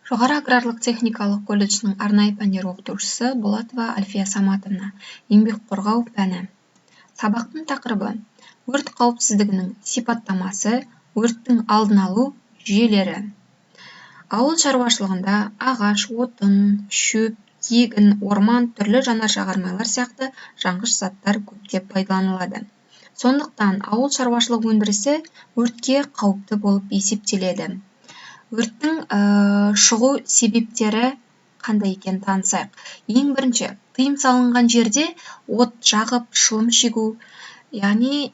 Жоғары аграрлық техникалық колледжінің арнайы пәндер оқытушысы Болатова Альфия Саматовна. Еңбек қорғау пәні. Сабақтың тақырыбы: өрт қауіпсіздігінің сипаттамасы, өрттің алдын алу жүйелері. Ауыл шаруашылығында ағаш, отын, шөп, егін, орман, түрлі жанар-жағармайлар сияқты жанғыш заттар көптеп пайдаланылады. Сондықтан ауыл шаруашылық өндірісі өртке қауіпті болып есептеледі. Өрттің шығу себептері қандай екенін танысайық. Ең бірінші, тыйым салынған жерде от жағып, шылым шегу, яғни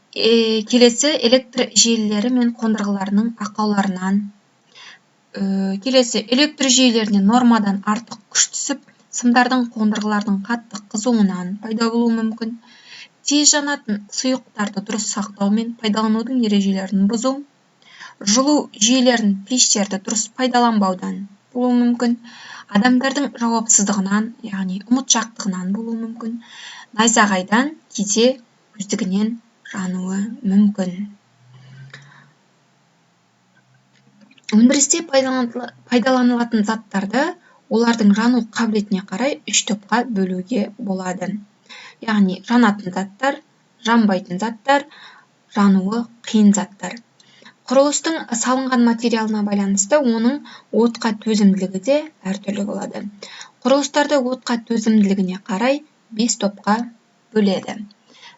келесі электр желілері мен қондырғыларының ақауларынан, келесі электр жүйелеріне нормадан артық күш түсіп, сымдардың қондырғылардың қатты қызуынан пайда болуы мүмкін. Тез жанатын сұйықтарды дұрыс сақтау мен пайдаланудың ережелерін бұзу, жылу жүйелерін пештерді дұрыс пайдаланбаудан болуы мүмкін, адамдардың жауапсыздығынан, яғни ұмытшақтығынан болуы мүмкін, найзағайдан кейде өздігінен жануы мүмкін. Өндірісте пайдаланылатын заттарды олардың жану қабілетіне қарай 3 топқа бөлуге болады. Яғни жанатын заттар, жанбайтын заттар, жануы қиын заттар. Құрылыстың салынған материалына байланысты оның отқа төзімділігі де әртүрлі болады. Құрылыстарды отқа төзімділігіне қарай 5 топқа бөледі.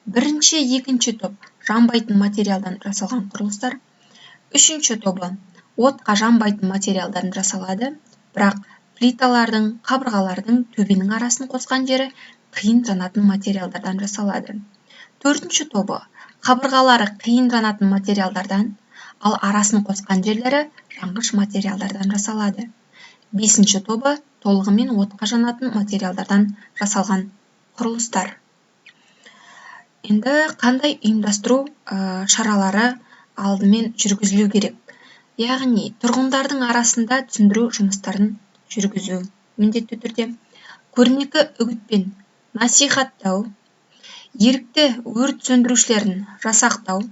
Бірінші, екінші топ жанбайтын материалдан жасалған құрылыстар. Үшінші тобы отқа жанбайтын материалдан жасалады, бірақ плиталардың, қабырғалардың төбенің арасын қосқан жері қиын жанатын материалдардан жасалады. Төртінші тобы қабырғалары қиын жанатын материалдардан, ал арасын қосқан жерлері жанғыш материалдардан жасалады. Бесінші тобы толығымен отқа жанатын материалдардан жасалған құрылыстар. Енді қандай ұйымдастыру шаралары алдымен жүргізілу керек? Яғни тұрғындардың арасында түсіндіру жұмыстарын жүргізу міндетті түрде. Көрнекі үгітпен насихаттау, ерікті өрт сөндірушілерін жасақтау,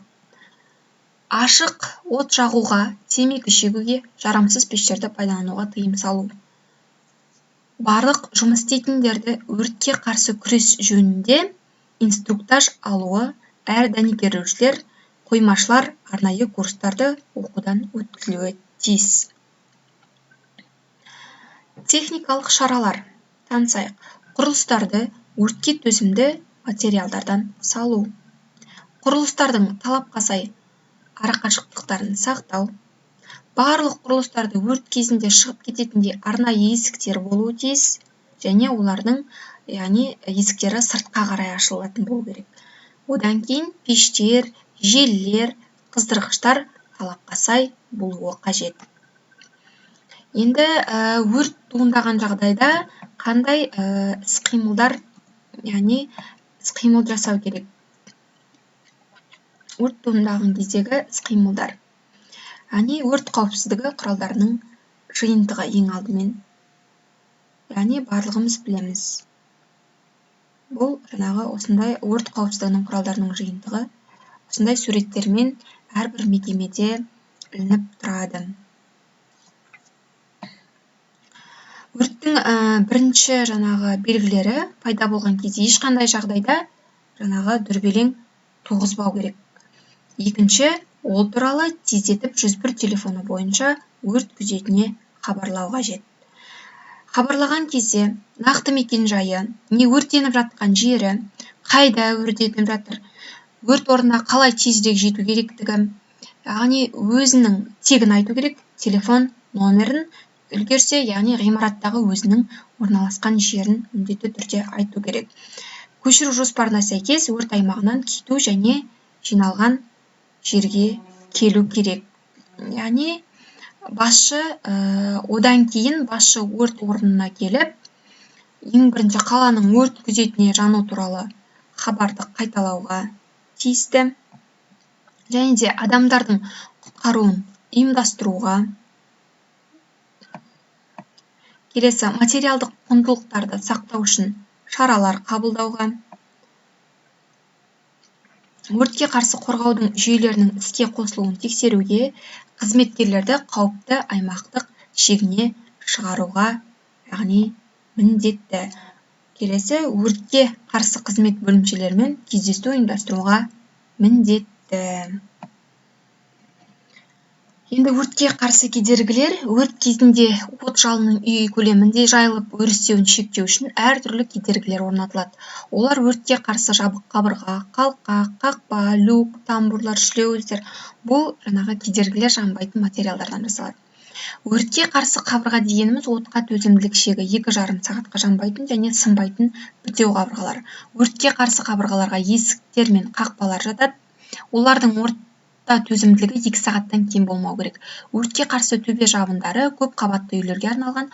ашық от жағуға, темекі шегуге, жарамсыз пештерді пайдалануға тыйым салу. Барлық жұмыс істейтіндерді өртке қарсы күрес жөнінде инструктаж алуы, әр дәнекерлеушілер, қоймашылар арнайы курстарды оқудан өткізілуі тиіс. Техникалық шаралар. Танысайық. Құрылыстарды өртке төзімді материалдардан салу. Құрылыстардың талапқа сай арақашықтықтарын сақтау. Барлық құрылыстарды өрт кезінде шығып кететіндей арнайы есіктер болуы тиіс, және олардың, яғни есіктері сыртқа қарай ашылатын болу керек. Одан кейін пештер, желілер, қыздырғыштар талапқа сай болуы қажет. Енді өрт туындаған жағдайда қандай іс-қимылдар, яғни іс-қимыл жасау керек? Өрт туындаған кездегі іс-қимылдар. Яғни өрт қауіпсіздігі құралдарының жиынтығы ең алдымен. Яғни барлығымыз білеміз. Бұл жаңағы осындай өрт қауіпсіздігінің құралдарының жиынтығы, осындай суреттермен әрбір мекемеде ілініп тұрады. Өрттің бірінші белгілері пайда болған кезде ешқандай жағдайда дүрбелең туғызбау керек. Екінші, ол туралы тездетіп 101 телефоны бойынша өрт күзетіне хабарлау қажет. Хабарлаған кезде нақты мекен-жайы, не өртеніп жатқан жері, қайда өртеніп жатыр, өрт орнына қалай тезірек жету керектігі, яғни өзінің тегін айту керек, телефон номерін үлгерсе, яғни ғимараттағы өзінің орналасқан жерін міндетті түрде айту керек. Көшіру жоспарына сәйкес өрт аймағынан кету және жиналған жерге келу керек. Яғни басшы одан кейін басшы өрт орнына келіп, ең бірінші қаланың өрт күзетіне жану туралы хабарды қайталауға тиісті, және де адамдардың құтқаруын ұйымдастыруға, келесі материалдық құндылықтарды сақтау үшін шаралар қабылдауға, өртке қарсы қорғаудың жүйелерінің іске қосылуын тексеруге, қызметкерлерді қауіпті аймақтық шегіне шығаруға, яғни міндетті. Келесі, өртке қарсы қызмет бөлімшелерімен кездесу ұйымдастыруға міндетті. Енді өртке қарсы кедергілер өрт кезінде от жалынның үй көлемінде жайылып өрістеуін шектеу үшін әртүрлі кедергілер орнатылады. Олар өртке қарсы жабық қабырға, қалқа, қақпа, люк, тамбурлар, шлюздер. Бұл жаңағы кедергілер жанбайтын материалдардан жасалады. Өртке қарсы қабырға дегеніміз отқа төзімділік шегі 2,5 сағатқа жанбайтын және сынбайтын бітеу қабырғалар. Өртке қарсы қабырғаларға есіктер мен қақпалар жатады. Олардың төзімділігі 2 сағаттан кем болмау керек. Өртке қарсы төбе жабындары көп қабатты үйлерге арналған.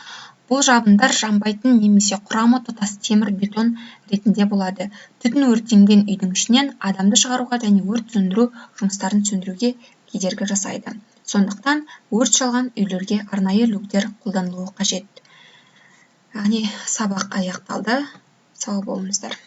Бұл жабындар жанбайтын немесе құрамы тұтас темір бетон ретінде болады. Түтін өртенген үйдің ішінен адамды шығаруға және өрт сөндіру жұмыстарын сөндіруге кедергі жасайды. Сондықтан өрт шалған үйлерге арнайы люктер қолданылуы қажет. Яғни сабақ аяқталды. Сау болыңыздар.